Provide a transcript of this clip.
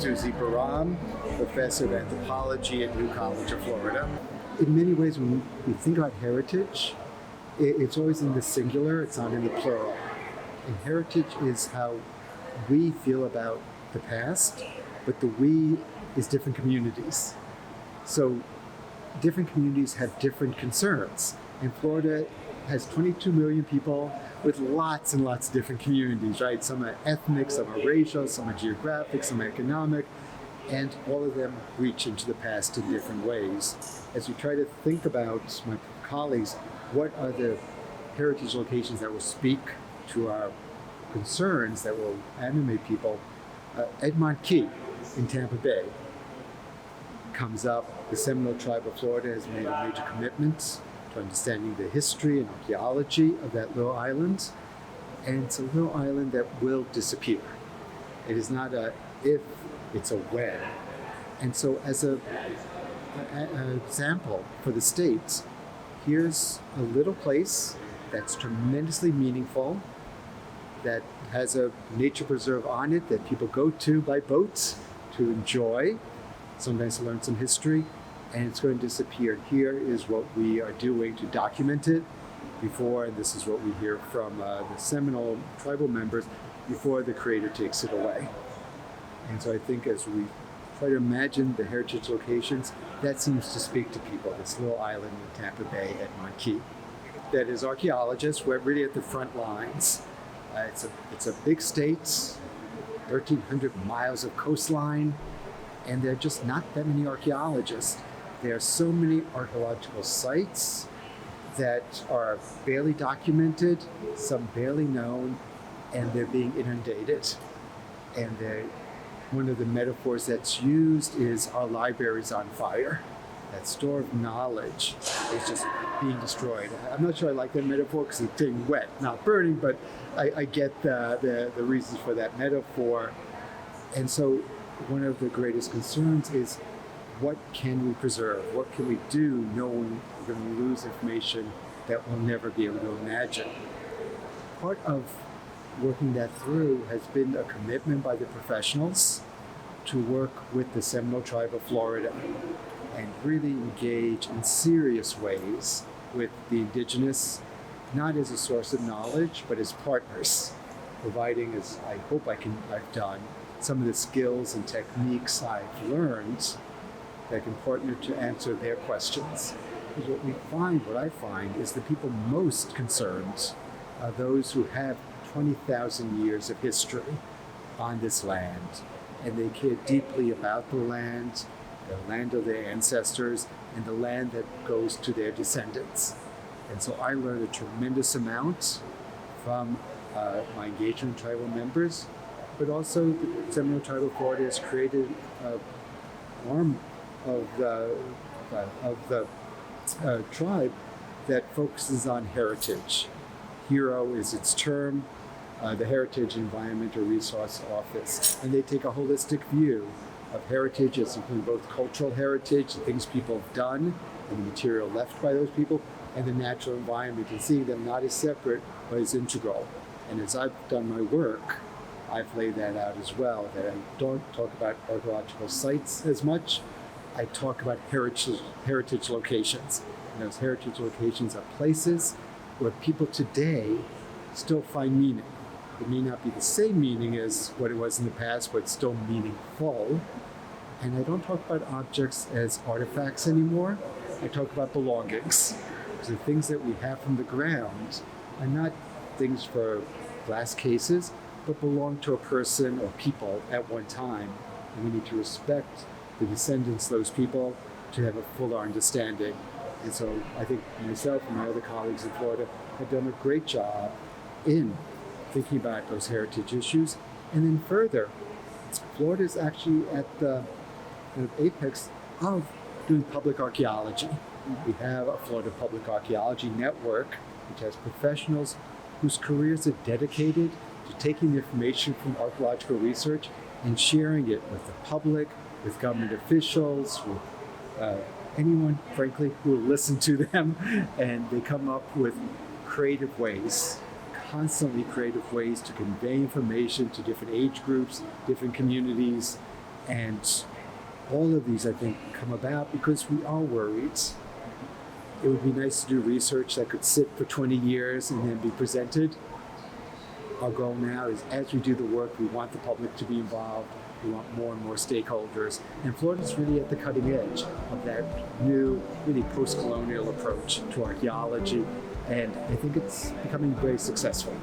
Susie Baram, professor of anthropology at New College of Florida. In many ways, when we think about heritage, it's always in the singular, it's not in the plural. And heritage is how we feel about the past, but the we is different communities. So different communities have different concerns. And Florida has 22 million people with lots and lots of different communities, right? Some are ethnic, some are racial, some are geographic, some are economic, and all of them reach into the past in different ways. As we try to think about, my colleagues, what are the heritage locations that will speak to our concerns, that will animate people, Edmond Key in Tampa Bay comes up. The Seminole Tribe of Florida has made a major commitment to understanding the history and archaeology of that little island. And it's a little island that will disappear. It is not a if, it's a when. And so as an example for the states, here's a little place that's tremendously meaningful, that has a nature preserve on it that people go to by boat to enjoy, sometimes to learn some history, and it's going to disappear. Here is what we are doing to document it before, and this is what we hear from the Seminole tribal members before the creator takes it away. And so I think as we try to imagine the heritage locations, that seems to speak to people, this little island in Tampa Bay at Key. That is archaeologists, we're really at the front lines. It's a big state, 1,300 miles of coastline, and there are just not that many archaeologists. There are so many archaeological sites that are barely documented, some barely known, and they're being inundated. And one of the metaphors that's used is our library's on fire. That store of knowledge is just being destroyed. I'm not sure I like that metaphor because it's getting wet, not burning, but I get the reasons for that metaphor. And so one of the greatest concerns is, what can we preserve? What can we do knowing we're going to lose information that we'll never be able to imagine? Part of working that through has been a commitment by the professionals to work with the Seminole Tribe of Florida and really engage in serious ways with the indigenous, not as a source of knowledge, but as partners, providing, as I hope I've done, some of the skills and techniques I've learned that can partner to answer their questions. Because what I find is the people most concerned are those who have 20,000 years of history on this land, and they care deeply about the land of their ancestors, and the land that goes to their descendants. And so I learned a tremendous amount from my engagement with tribal members, but also the Seminole Tribe of Florida has created an arm of the tribe that focuses on heritage. HERO is its term, the Heritage Environmental Resource Office, and they take a holistic view of heritage as including both cultural heritage, the things people have done, and the material left by those people, and the natural environment, and seeing them not as separate, but as integral. And as I've done my work, I've laid that out as well, that I don't talk about archaeological sites as much. I talk about heritage locations. And those heritage locations are places where people today still find meaning. It may not be the same meaning as what it was in the past, but it's still meaningful. And I don't talk about objects as artifacts anymore. I talk about belongings. The things that we have from the ground are not things for glass cases, but belong to a person or people at one time. And we need to respect the descendants of those people to have a fuller understanding. And so I think myself and my other colleagues in Florida have done a great job in thinking about those heritage issues. And then further, Florida is actually at the kind of apex of doing public archaeology. We have a Florida Public Archaeology Network, which has professionals whose careers are dedicated to taking the information from archaeological research and sharing it with the public, with government officials, with anyone, frankly, who will listen to them. And they come up with creative ways, constantly creative ways to convey information to different age groups, different communities, And all of these, I think, come about because we are worried. It would be nice to do research that could sit for 20 years and then be presented. Our goal now is, as we do the work, we want the public to be involved. We want more and more stakeholders. And Florida's really at the cutting edge of that new, really post-colonial approach to archaeology. And I think it's becoming very successful.